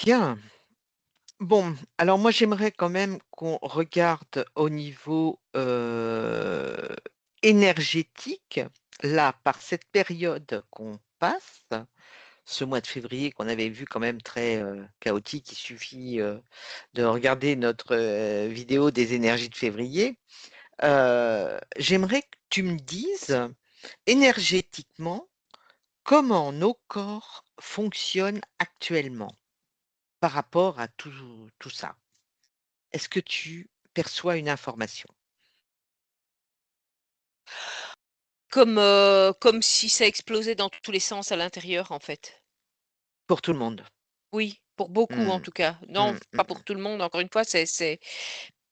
Bien. Bon, alors moi j'aimerais quand même qu'on regarde au niveau énergétique, là, par cette période qu'on passe, ce mois de février qu'on avait vu quand même très chaotique. Il suffit de regarder notre vidéo des énergies de février. J'aimerais que tu me dises énergétiquement comment nos corps fonctionnent actuellement par rapport à tout ça. Est-ce que tu perçois une information? Comme si ça explosait dans tous les sens à l'intérieur, en fait. Pour tout le monde? Oui, pour beaucoup en Mmh. tout cas. Non, Mmh, mmh pas mh. pour tout le monde, encore une fois, c'est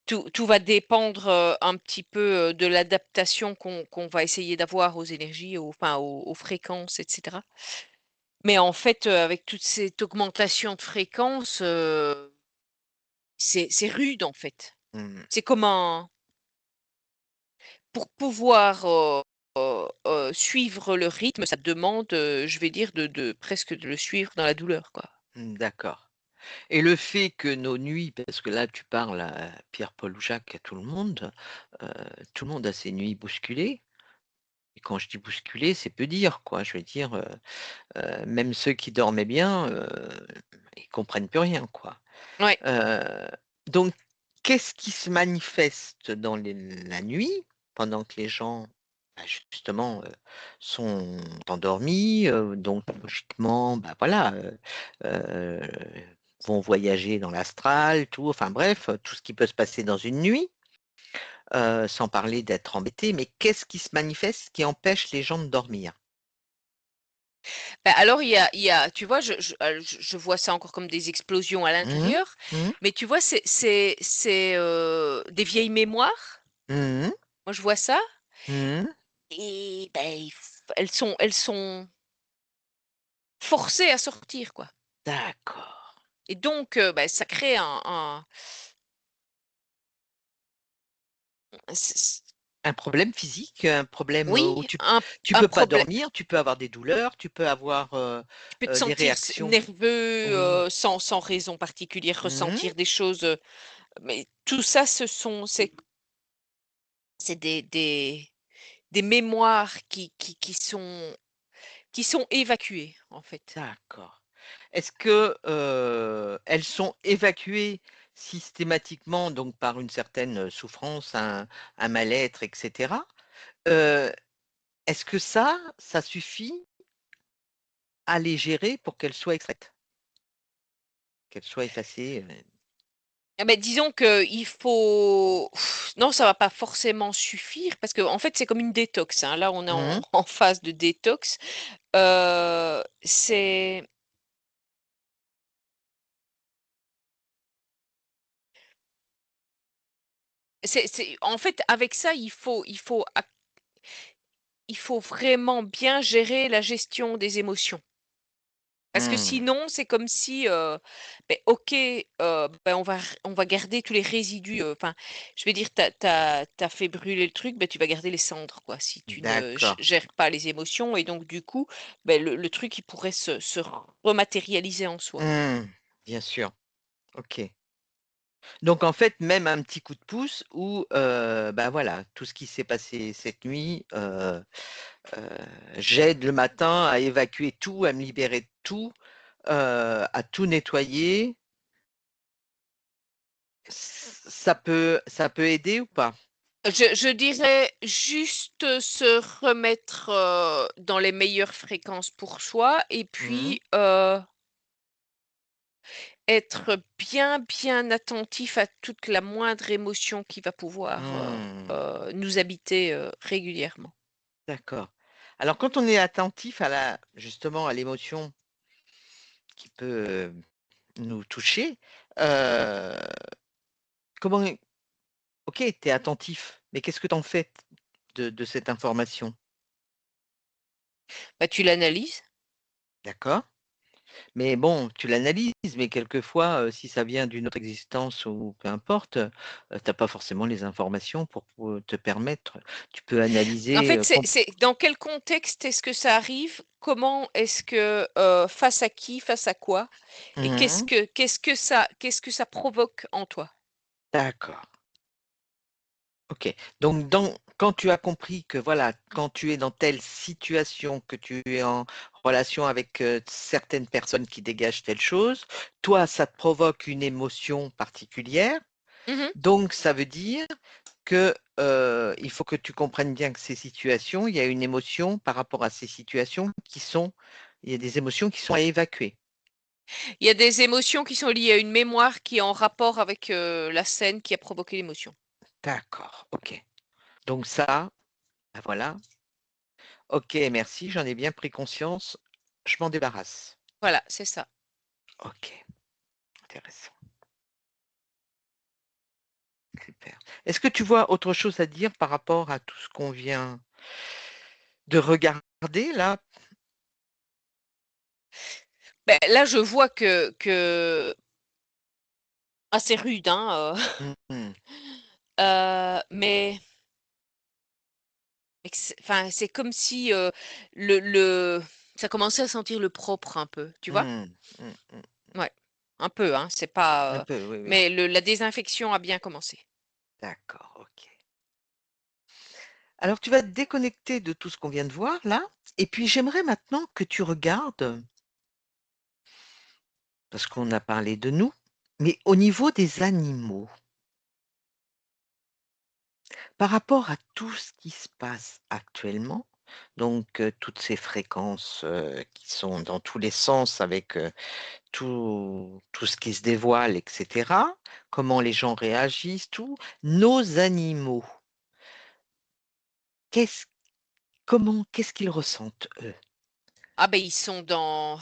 tout va dépendre, un petit peu, de l'adaptation qu'on va essayer d'avoir aux énergies, aux fréquences et cetera. Mais en fait, avec toute cette augmentation de fréquences, c'est rude, en fait. Mmh. C'est comme un pour pouvoir, suivre le rythme, ça demande, je vais dire de presque de le suivre dans la douleur, quoi. Mmh, d'accord, et le fait que nos nuits, parce que là tu parles à Pierre, Paul ou Jacques, à heu, tout le monde a ses nuits bousculées, et quand je dis bousculées, c'est peu dire, quoi. Je veux dire, même ceux qui dormaient bien, ils comprennent plus rien, quoi. Ouais. Heu, donc qu'est-ce qui se manifeste dans la nuit, pendant que les gens, bah, justement, sont endormis, donc logiquement, bah, voilà, heu, vont voyager dans l'astral, tout, enfin bref, tout ce qui peut se passer dans une nuit, sans parler d'être embêté, mais qu'est-ce qui se manifeste qui empêche les gens de dormir? Bah, alors il y a tu vois, je vois ça encore comme des explosions à Mmh l'intérieur, mh. Mmh. mais tu vois, c'est, des vieilles mémoires. Mmh. Moi, je vois ça Mmh. et ben, elles sont forcées à sortir, quoi, D'accord. et donc bah, ça crée un c c Un problème physique, un problème, où oui, tu un peux pas problème. dormir, tu peux avoir des douleurs, tu peux avoir, Tu peux te des sentir réactions. nerveux, Oui. sans raison particulière, Mmh. ressentir des choses, mais tout ça, c'est des mémoires qui sont évacuées, en fait. D'accord. Est-ce que, elles sont évacuées systématiquement, donc par une certaine, souffrance, un mal-être et cetera? Heu, est-ce que ça suffit à les gérer pour qu'elles soient extraites? Qu'elles soient effacées, Ah beh, disons qu'il faut non, ça va pas forcément suffire parce qu'en fait, c'est comme une détox, hein. Là, on est en Mmh. en phase de détox. C'est c'est en fait, avec ça, il faut vraiment bien gérer la gestion des émotions. Parce que Mmh. sinon, c'est comme si, beh, OK, bah, on va garder tous les résidus, enfin, je vais dire, tu as fait brûler le truc, bah, tu vas garder les cendres, quoi, si tu ne D'accord. gères pas les émotions et donc du coup, beh, le truc, il pourrait se rematérialiser en soi. Mmh. Bien sûr. OK. Donc en fait, même un petit coup de pouce où, bah, voilà, tout ce qui s'est passé cette nuit, heu, j'aide le matin à évacuer tout, à me libérer de tout, à tout nettoyer. Ça peut aider ou pas? Je dirais juste se remettre, dans les meilleures fréquences pour soi et Mmh. puis, être bien, bien attentif à toute la moindre émotion qui va pouvoir, Mmh. nous habiter, régulièrement. D'accord. Alors quand on est attentif à justement à l'émotion qui peut, nous toucher, heu, comment OK, tu es attentif, mais qu'est-ce que tu en fais de cette information? Bah, tu l'analyses, D'accord. Mais bon, tu l'analyses, mais quelquefois, si ça vient d'une autre existence ou peu importe, tu pas forcément les informations pour te permettre tu peux En analyser, fait, c'est dans quel contexte est-ce que ça arrive? Comment est-ce que, face à qui, face à quoi? Et mmh qu'est-ce que ça provoque en toi? d'accord. OK. Donc quand tu as compris que voilà, quand tu es dans telle situation, que tu es en relation avec, certaines personnes qui dégagent telle chose, toi, ça te provoque une émotion particulière. Mmh. Donc ça veut dire que, il faut que tu comprennes bien que ces situations, il y a une émotion par rapport à ces situations il y a des émotions qui sont à évacuer. Il y a des émotions qui sont liées à une mémoire qui est en rapport avec, la scène qui a provoqué l'émotion. D'accord, OK. Donc ça, bah, voilà. OK, merci, j'en ai bien pris conscience, je m'en débarrasse. Voilà, c'est ça. OK, intéressant, super. Est-ce que tu vois autre chose à dire par rapport à tout ce qu'on vient de regarder là? Beh, là, je vois que assez rude, hein, Mmh mh. mais que c'est enfin, c'est comme si, le ça commençait à sentir le propre un peu, tu vois? Mmh. Mmh mh. Ouais, un peu, hein, c'est Un pas, peu, oui, oui. mais la désinfection a bien commencé. D'accord, OK. Alors tu vas te déconnecter de tout ce qu'on vient de voir là et puis j'aimerais maintenant que tu regardes, parce qu'on a parlé de nous, mais au niveau des animaux, par rapport à tout ce qui se passe actuellement, donc toutes ces fréquences, qui sont dans tous les sens avec, tout ce qui se dévoile et cetera, comment les gens réagissent, tout. Nos animaux, qu'est-ce qu'est-ce qu'ils ressentent eux? Ah ben ils sont dans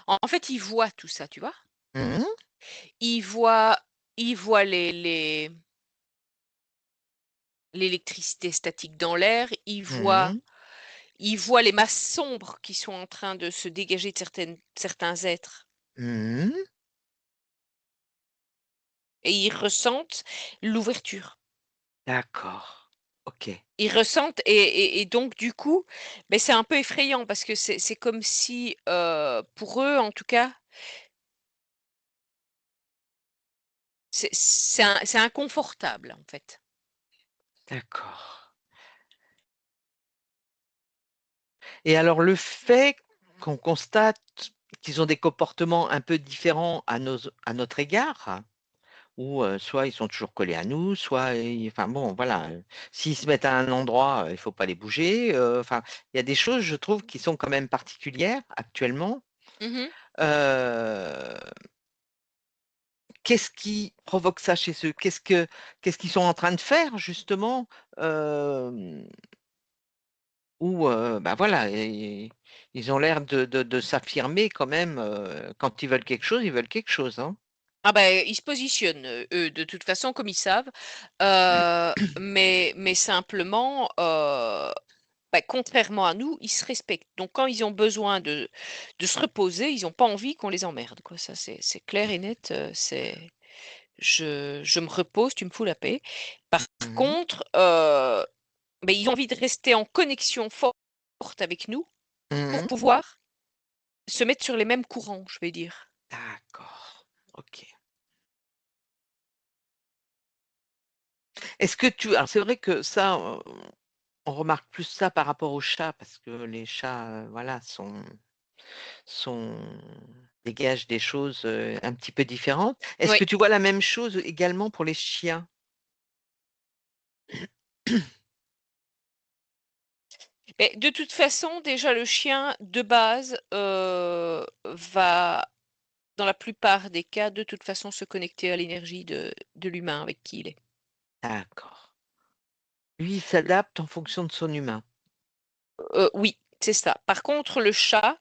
en fait, ils voient tout ça, tu vois? Mmh. Ils voient ils voient l'électricité statique dans l'air, Mmh. ils voient les masses sombres qui sont en train de se dégager de certains êtres Mmh. et ils ressentent l'ouverture. D'accord. OK. Ils ressentent et donc du coup, beh, c'est un peu effrayant parce que c'est comme si, pour eux en tout cas, c'est inconfortable en fait. D'accord. Et alors le fait qu'on constate qu'ils ont des comportements un peu différents à notre égard, ou soit ils sont toujours collés à nous, soit ils enfin bon voilà, s'ils se mettent à un endroit, il faut pas les bouger, enfin, il y a des choses je trouve qui sont quand même particulières actuellement. Mmh. Heu, Qu'est-ce qui provoque ça chez eux? Qu'est-ce qu'ils sont en train de faire justement? Hem Ou, bah, voilà, et ils ont l'air de s'affirmer quand même, quand ils veulent quelque chose, ils veulent quelque chose, hein. Ah ben ils se positionnent, eux, de toute façon comme ils savent, mais simplement, bah, contrairement à nous, ils se respectent. Donc quand ils ont besoin de se reposer, ils ont pas envie qu'on les emmerde, quoi. Ça, c'est clair et net, c'est je me repose, tu me fous la paix. Par Mmh mh. contre, beh, ils ont envie de rester en connexion forte avec nous pour Mmh. pouvoir se mettre sur les mêmes courants, je vais dire. D'accord, OK. Est-ce que tu alors c'est vrai que ça, on remarque plus ça par rapport aux chats parce que les chats, voilà, sont dégagent des choses, un petit peu différentes. Est-ce Oui. que tu vois la même chose également pour les chiens? Mais de toute façon, déjà le chien de base, va, dans la plupart des cas, de toute façon se connecter à l'énergie de l'humain avec qui il est. D'accord. Lui, il s'adapte en fonction de son humain. Oui, c'est ça. Par contre le chat,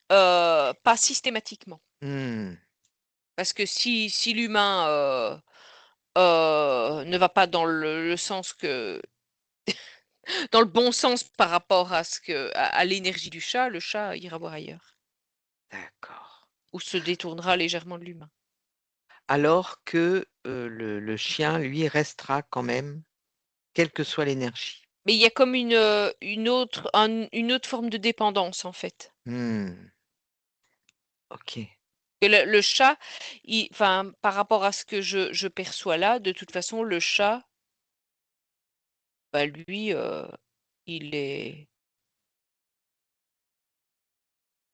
pas systématiquement. Mmh. Parce que si l'humain, ne va pas dans le sens que dans le bon sens par rapport à ce que à l'énergie du chat, le chat ira voir ailleurs. D'accord. ou se détournera légèrement de l'humain. Alors que, le chien, lui, restera quand même, quelle que soit l'énergie. Mais il y a comme une autre forme de dépendance, en fait. Mmh. OK. Et le chat, enfin, par rapport à ce que je perçois là, de toute façon, le chat, bah, lui, il est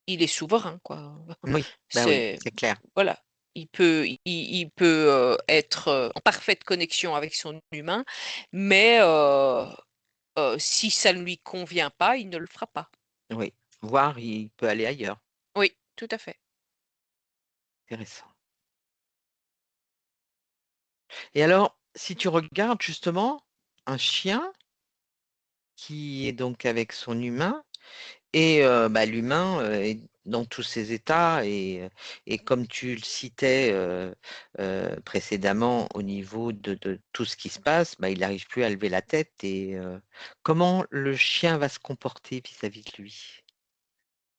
il est souverain, quoi. Oui, bah, oui, C'est c'est clair. voilà, il peut, être, en parfaite connexion avec son humain, mais si ça ne lui convient pas, il ne le fera pas. Oui, voire il peut aller ailleurs. Oui, tout à fait. Intéressant. Et alors, si tu regardes justement un chien qui est donc avec son humain et bah, l'humain, est dans tous ses états et comme tu le citais, précédemment au niveau de tout ce qui se passe, bah, il n'arrive plus à lever la tête et comment le chien va se comporter vis-à-vis de lui?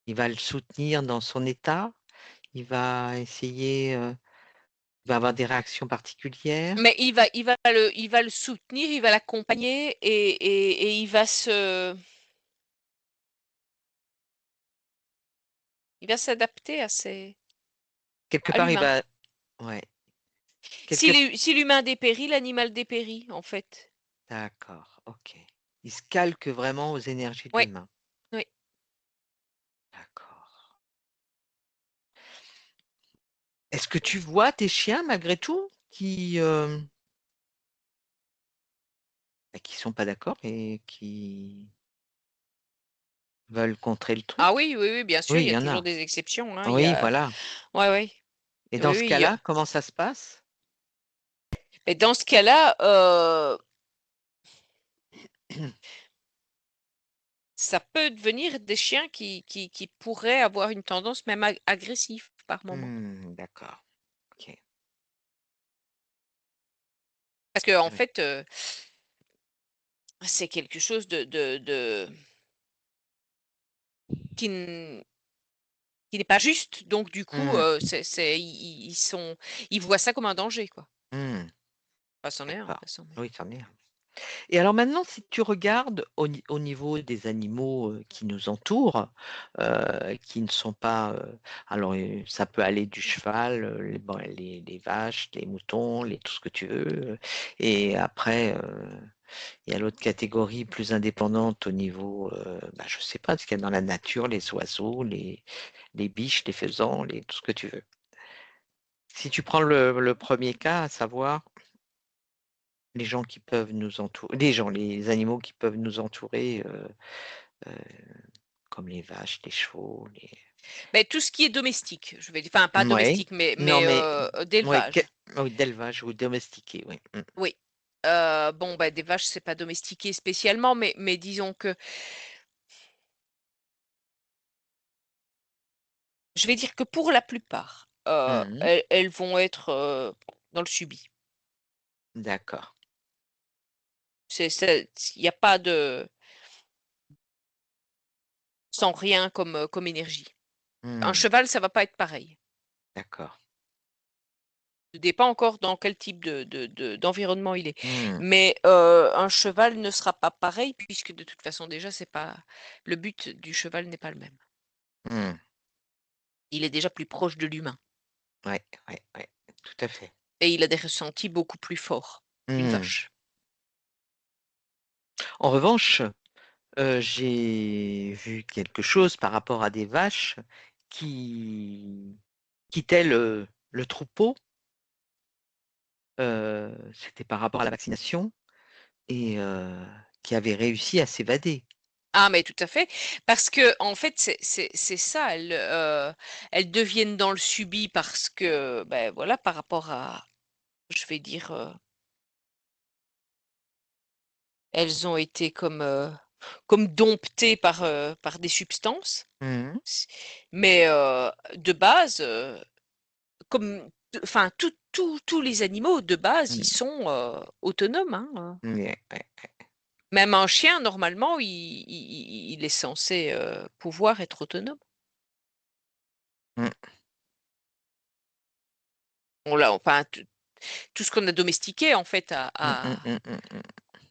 Il va le soutenir dans son état? Il va essayer, il va avoir des réactions particulières? Mais il va le soutenir, il va l'accompagner et il va s'adapter Quelque à part, il l'humain. va ouais, quelque Si l'humain dépérit, l'animal dépérit, en fait. d'accord, OK. Il se calque vraiment aux énergies de Oui, l'humain. oui. D'accord. Est-ce que tu vois tes chiens malgré tout qui sont pas d'accord et qui veulent contrer le Ah truc? oui, oui, oui, bien sûr, Oui, il il y a y en toujours a. des exceptions, hein, il y Oui, a voilà. ouais, ouais. Et dans Oui, ce oui, cas-là, comment ça se passe? et dans ce cas-là, ça peut devenir des chiens qui pourraient avoir une tendance même agressive par moment. Mmh, d'accord. OK. Parce qu'en Ouais. fait, c'est quelque chose de qui n qui n'est pas juste, donc du coup, Mmh, ils voient ça comme un danger, quoi. mmh, Enfin, c'en est un, de toute d'accord. façon, mais Oui, c'en est un. Et alors maintenant, si tu regardes au niveau des animaux, qui nous entourent, qui ne sont pas, alors, ça peut aller du cheval, les bon les vaches, les moutons, les tout ce que tu veux, et après, il y a l'autre catégorie plus indépendante au niveau, bah, je sais pas, ce qu'il y a dans la nature, les oiseaux, les biches, les faisans, les tout ce que tu veux. Si tu prends le 1er cas, à savoir les gens qui peuvent nous entourer, les animaux qui peuvent nous entourer, heu, comme les vaches, les chevaux, les tout ce qui est domestique, je vais dire, enfin pas mouais, domestique, mais non mais ouais, d'élevage. oui, d'élevage ou domestiqué, oui. Mmh. Oui. Bon, bah, des vaches, c'est pas domestiqué spécialement, mais disons que je vais dire que pour la plupart, Mmh mh. elles vont être, dans le subis. D'accord. Il y a pas de sans rien comme énergie. Un Mmh. cheval, ça va pas être pareil. D'accord. Tout dépend encore dans quel type d'environnement il est. Mmh. Mais, un cheval ne sera pas pareil puisque de toute façon déjà c'est pas le but du cheval n'est pas le même. Mmh. Il est déjà plus proche de l'humain Ouais, ouais, ouais, tout à fait. et il a des ressentis beaucoup plus forts qu'une Mmh. vache. En revanche, j'ai vu quelque chose par rapport à des vaches qui quittaient le troupeau, c'était par rapport à la vaccination et qui avaient réussi à s'évader. Ah mais tout à fait, parce que en fait c'est ça, elles deviennent dans le subis parce que, ben voilà, par rapport à je vais dire, elles ont été comme domptées par des substances. Mmh mh. S Mais, de base, comme enfin tous les animaux de base, ils Mmh. sont, autonomes, hein, Ouais, ouais. Même un chien normalement, il est censé, pouvoir être autonome. Mmh. Enfin, tout ce qu'on a domestiqué, en fait, Mmh, mmh, mmh, mmh, mmh.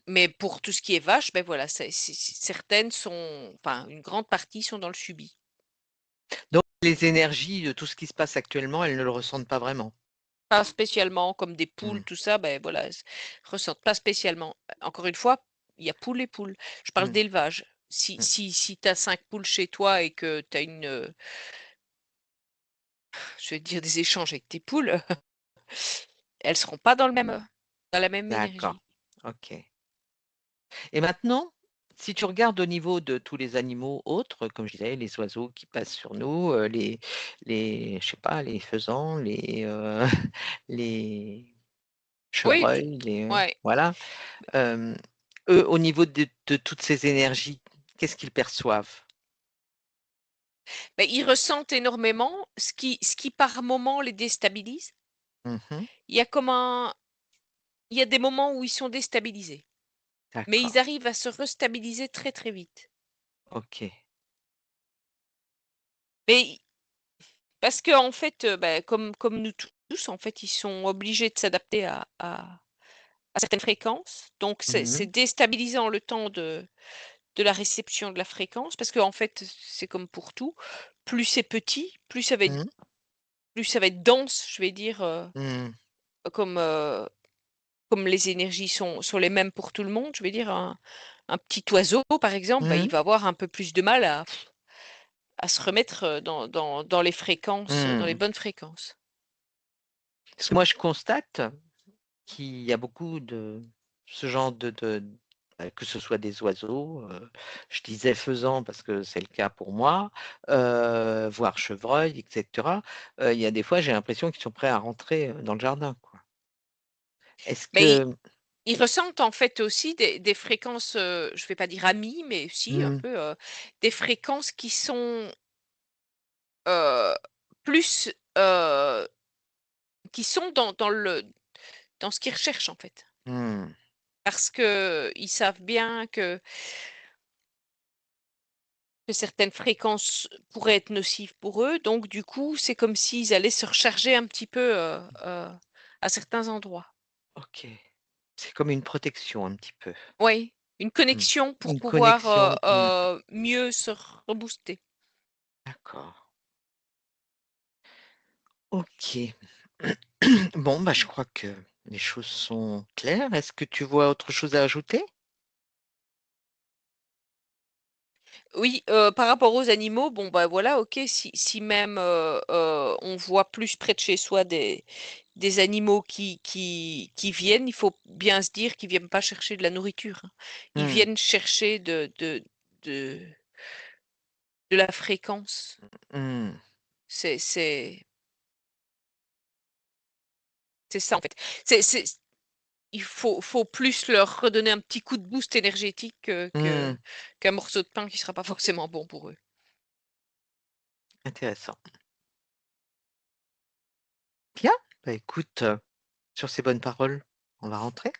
mais pour tout ce qui est vache, ben voilà, certaines enfin, une grande partie sont dans le subi. Donc les énergies de tout ce qui se passe actuellement, elles ne le ressentent pas vraiment? Pas spécialement, comme des poules, Mmh. tout ça, ben voilà, ressentent pas spécialement. Encore une fois, il y a poules et poules. Je parle Mmh. d'élevage. Si, Mmh. si, si tu as 5 poules chez toi et que tu as je vais te dire des échanges avec tes poules, elles seront pas dans la même D'accord. énergie. OK. Et maintenant, si tu regardes au niveau de tous les animaux autres, comme je disais, les oiseaux qui passent sur nous, je sais pas, les faisans, les Oui, chevreuils, ouais. voilà, hem, eux, au niveau de toutes ces énergies, qu'est-ce qu'ils perçoivent? Ben, ils ressentent énormément, ce qui par moment les déstabilise. Mmh mh. Il y a comme un il y a des moments où ils sont déstabilisés, mais ils D'accord. arrivent à se restabiliser très, très vite. OK. Mais parce qu'en fait, bah, comme nous tous, en fait, ils sont obligés de s'adapter à certaines fréquences. Donc c'est Mmh. déstabilisant le temps de la réception de la fréquence parce qu'en fait, c'est comme pour tout, plus c'est petit, Mmh. plus ça va être dense, je vais dire, Mmh. comme, comme les énergies sont les mêmes pour tout le monde, je vais dire un petit oiseau, par exemple, bah, il Mmh. va avoir un peu plus de mal à se remettre, dans les fréquences, dans les Mmh. bonnes fréquences. Parce que moi, je constate qu'il y a beaucoup de ce genre que ce soit des oiseaux, je disais faisans parce que c'est le cas pour moi, voire chevreuils et cetera. Il y a des fois, j'ai l'impression qu'ils sont prêts à rentrer, dans le jardin, quoi. Est-ce Mais que ils ressentent en fait aussi des fréquences, je vais pas dire amies, mais si un mmh, peu, des fréquences qui sont, heu, plus, qui sont dans ce qu'ils recherchent en fait. mmh, Parce qu'ils savent bien que certaines fréquences pourraient être nocives pour eux, donc du coup, c'est comme s'ils allaient se recharger un petit peu, à certains endroits. OK. C'est comme une protection un petit peu. Oui, une Mmh. connexion pour Une pouvoir, connexion, mmh, mieux se rebooster. d'accord. OK. Bon, bah, je crois que les choses sont claires. Est-ce que tu vois autre chose à ajouter? Oui, par rapport aux animaux, bon, bah, voilà, OK, si même, on voit plus près de chez soi des animaux qui viennent, il faut bien se dire qu'ils viennent pas chercher de la nourriture, hein. Ils Mmh, viennent chercher de de la fréquence. mmh, C'est c'est c'est ça, en fait. C'est il faut plus leur redonner un petit coup de boost énergétique mmh, qu'un morceau de pain qui sera pas forcément bon pour eux. intéressant. Bien, bah, écoute, sur ces bonnes paroles, on va rentrer.